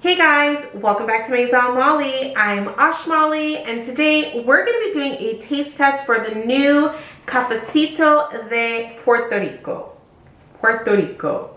Hey guys, welcome back to Maison Malli. I'm Malli, and today we're going to be doing a taste test for the new Cafecito de Puerto Rico. Puerto Rico.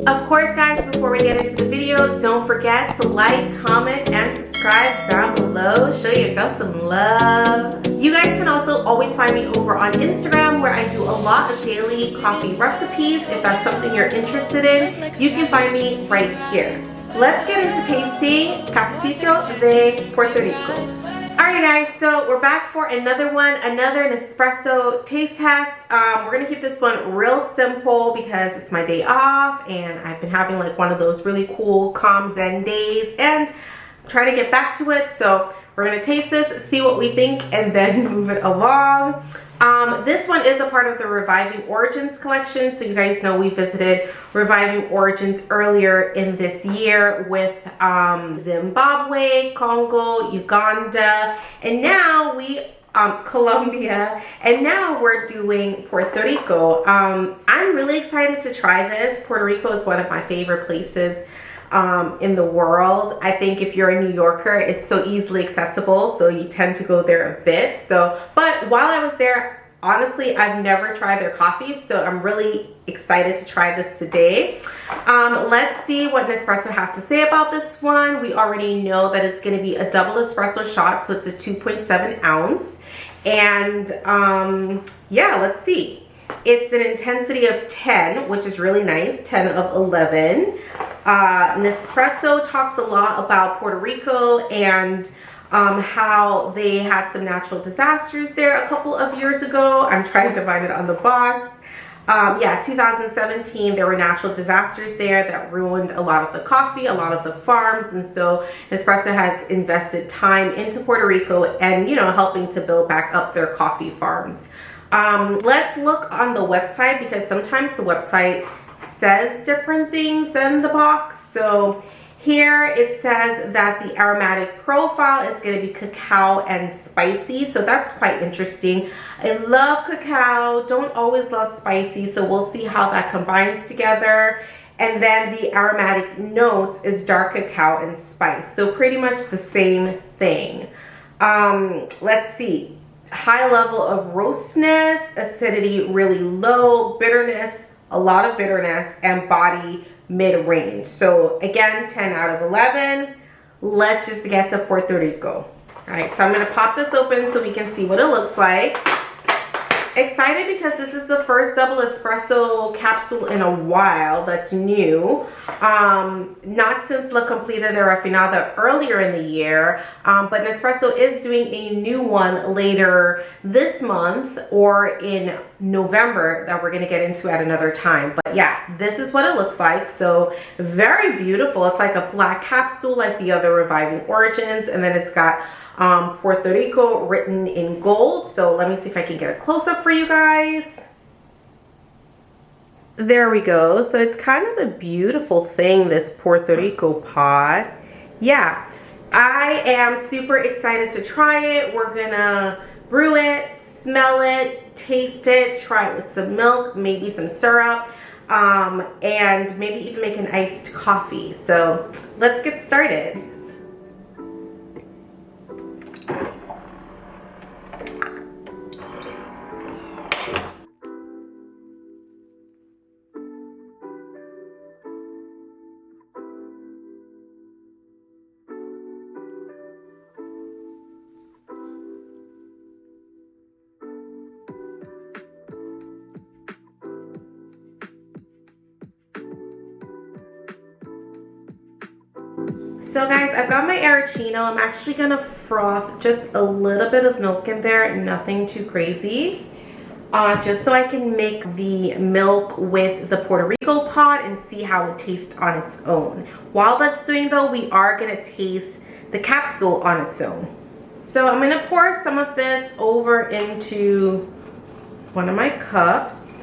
Of course guys, before we get into the video, don't forget to like, comment, and subscribe down below. Show your girl some love. You guys can also always find me over on Instagram where I do a lot of daily coffee recipes. If that's something you're interested in, you can find me right here. Let's get into tasting Cafecito de Puerto Rico. Alright guys, so we're back for another Nespresso taste test. We're going to keep this one real simple because it's my day off and I've been having like one of those really cool calm zen days and I'm trying to get back to it. So we're going to taste this, see what we think, and then move it along. This one is a part of the Reviving Origins collection. So you guys know we visited Reviving Origins earlier in this year with Zimbabwe, Congo, Uganda, and now Colombia, and now we're doing Puerto Rico. I'm really excited to try this. Puerto Rico is one of my favorite places in the world. I think if you're a New Yorker, it's so easily accessible, so you tend to go there a bit. But while I was there, honestly, I've never tried their coffee, so I'm really excited to try this today. Let's see what Nespresso has to say about this one. We already know that it's going to be a double espresso shot, so it's a 2.7 ounce. And yeah, let's see. It's an intensity of 10, which is really nice, 10 of 11. Nespresso talks a lot about Puerto Rico and how they had some natural disasters there a couple of years ago. I'm trying to find it on the box. Yeah, 2017, there were natural disasters there that ruined a lot of the coffee, a lot of the farms, and so Nespresso has invested time into Puerto Rico and, you know, helping to build back up their coffee farms. Let's look on the website because sometimes the website says different things than the box. So here it says that the aromatic profile is going to be cacao and spicy, so that's quite interesting. I love cacao, don't always love spicy, so we'll see how that combines together. And then the aromatic notes is dark cacao and spice, so pretty much the same thing. Let's see. High level of roastness, acidity really low, bitterness, a lot of bitterness, and body mid-range. So again, 10 out of 11. Let's just get to Puerto Rico. All right, so I'm going to pop this open so we can see what it looks like. Excited because this is the first double espresso capsule in a while that's new. Not since La Completa de Refinada earlier in the year, but Nespresso is doing a new one later this month or in November that we're going to get into at another time. But yeah, this is what it looks like. So very beautiful. It's like a black capsule like the other Reviving Origins, and then it's got Puerto Rico written in gold. So let me see if I can get a close-up for you guys. There we go. So it's kind of a beautiful thing, this Puerto Rico pod. Yeah, I am super excited to try it. We're gonna brew it, smell it, taste it, try it with some milk, maybe some syrup, and maybe even make an iced coffee. So let's get started. So guys, I've got my aeroccino. I'm actually gonna froth just a little bit of milk in there, nothing too crazy, just so I can make the milk with the Puerto Rico pod and see how it tastes on its own. While that's doing though, we are gonna taste the capsule on its own. So I'm gonna pour some of this over into one of my cups,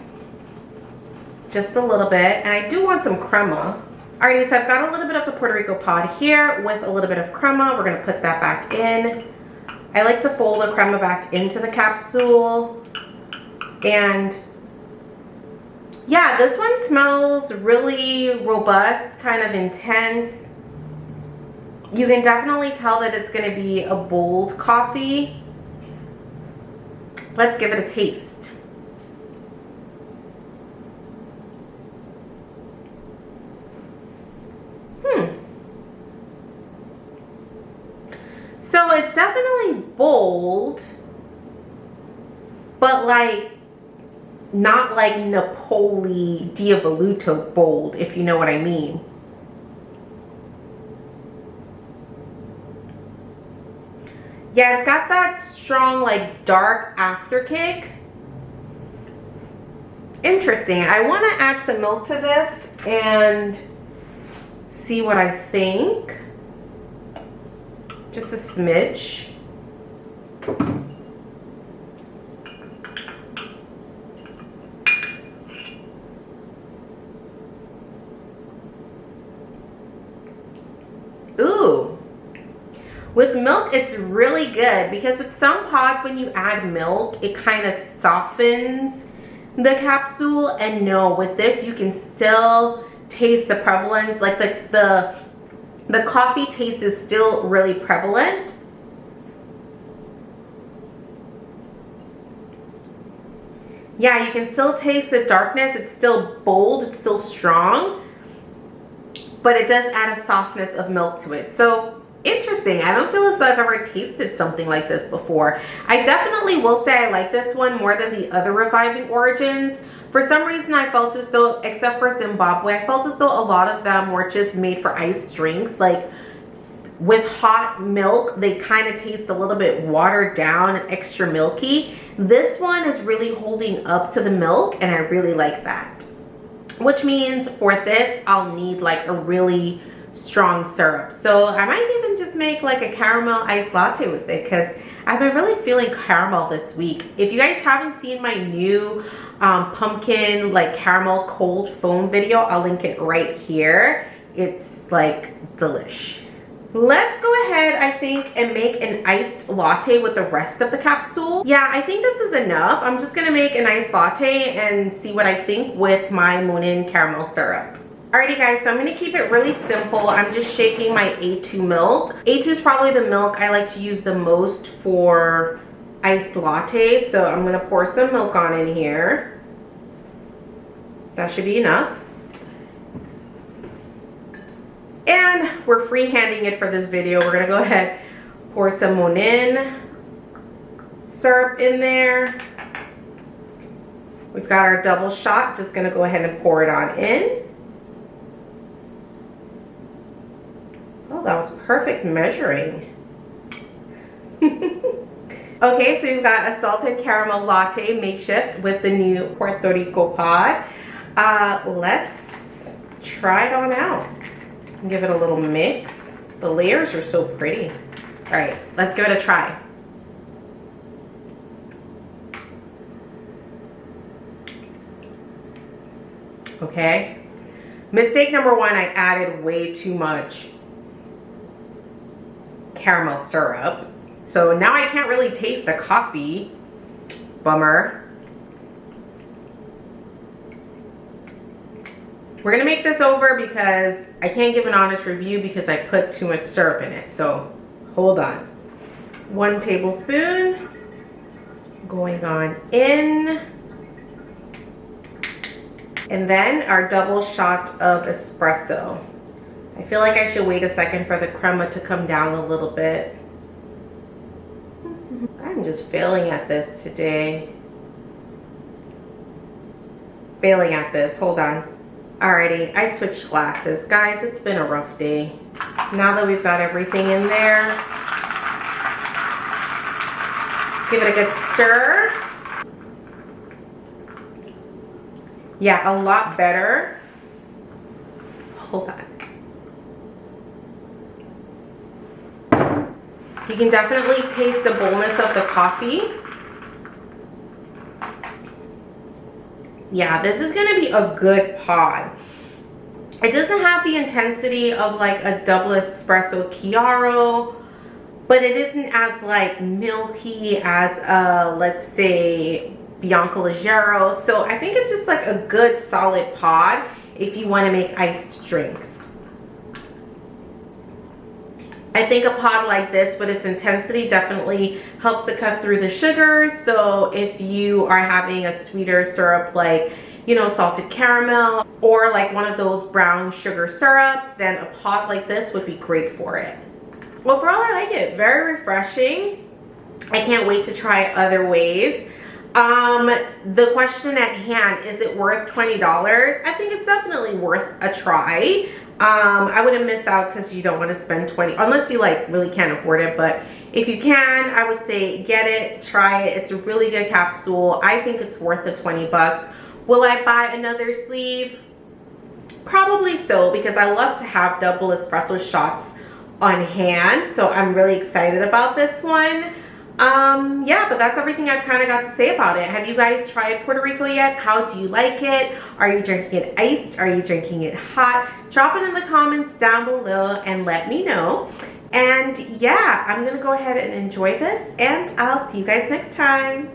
just a little bit, and I do want some crema. Alrighty, so I've got a little bit of the Puerto Rico pod here with a little bit of crema. We're gonna put that back in. I like to fold the crema back into the capsule and Yeah, this one smells really robust, kind of intense. You can definitely tell that it's going to be a bold coffee. Let's give it a taste. So it's definitely bold, but like not like Napoli Diavoluto bold, if you know what I mean. Yeah, it's got that strong like dark after kick. Interesting. I want to add some milk to this and see what I think. Just a smidge. Ooh. With milk, it's really good because with some pods, when you add milk, it kind of softens the capsule. And no, with this, you can still taste the prevalence. Like the coffee taste is still really prevalent. Yeah, you can still taste the darkness. It's still bold, it's still strong, but it does add a softness of milk to it. So interesting. I don't feel as though I've ever tasted something like this before. I definitely will say I like this one more than the other Reviving Origins. For some reason, I felt as though, except for Zimbabwe, I felt as though a lot of them were just made for iced drinks. Like with hot milk, they kind of taste a little bit watered down and extra milky. This one is really holding up to the milk, and I really like that. Which means for this, I'll need like a really strong syrup. So I might even just make like a caramel iced latte with it because I've been really feeling caramel this week. If you guys haven't seen my new pumpkin like caramel cold foam video, I'll link it right here. It's like delish. Let's go ahead, I think, and make an iced latte with the rest of the capsule. Yeah, I think this is enough. I'm just gonna make an iced latte and see what I think with my Monin caramel syrup. Alrighty guys, so I'm gonna keep it really simple. I'm just shaking my A2 milk. A2 is probably the milk I like to use the most for iced lattes. So I'm gonna pour some milk on in here. That should be enough. And we're freehanding it for this video. We're gonna go ahead, pour some Monin syrup in there. We've got our double shot, just gonna go ahead and pour it on in. Oh, that was perfect measuring. Okay, so we've got a salted caramel latte makeshift with the new Puerto Rico pod. Let's try it on out. Give it a little mix. The layers are so pretty. All right, let's give it a try. Okay, mistake number one, I added way too much caramel syrup. So now I can't really taste the coffee. Bummer. We're gonna make this over because I can't give an honest review because I put too much syrup in it. So hold on. 1 tablespoon going on in. And then our double shot of espresso. I feel like I should wait a second for the crema to come down a little bit. I'm just failing at this today. Failing at this, hold on. Alrighty, I switched glasses. Guys, it's been a rough day. Now that we've got everything in there, give it a good stir. Yeah, a lot better. Hold on. You can definitely taste the boldness of the coffee. Yeah, this is gonna be a good pod. It doesn't have the intensity of like a double espresso chiaro, but it isn't as like milky as a, let's say, Bianco Leggero. So I think it's just like a good solid pod if you want to make iced drinks. I think a pod like this with its intensity definitely helps to cut through the sugars. So if you are having a sweeter syrup like, you know, salted caramel or like one of those brown sugar syrups, then a pod like this would be great for it. Overall, I like it. Very refreshing. I can't wait to try other ways. The question at hand, is it worth $20? I think it's definitely worth a try. I wouldn't miss out because you don't want to spend $20 unless you like really can't afford it. But if you can, I would say get it, try it. It's a really good capsule. I think it's worth the 20 bucks. Will I buy another sleeve? Probably so, because I love to have double espresso shots on hand. So I'm really excited about this one. Yeah, but that's everything I've kind of got to say about it. Have you guys tried Puerto Rico yet? How do you like it? Are you drinking it iced? Are you drinking it hot? Drop it in the comments down below and let me know. And yeah, I'm gonna go ahead and enjoy this, and I'll see you guys next time.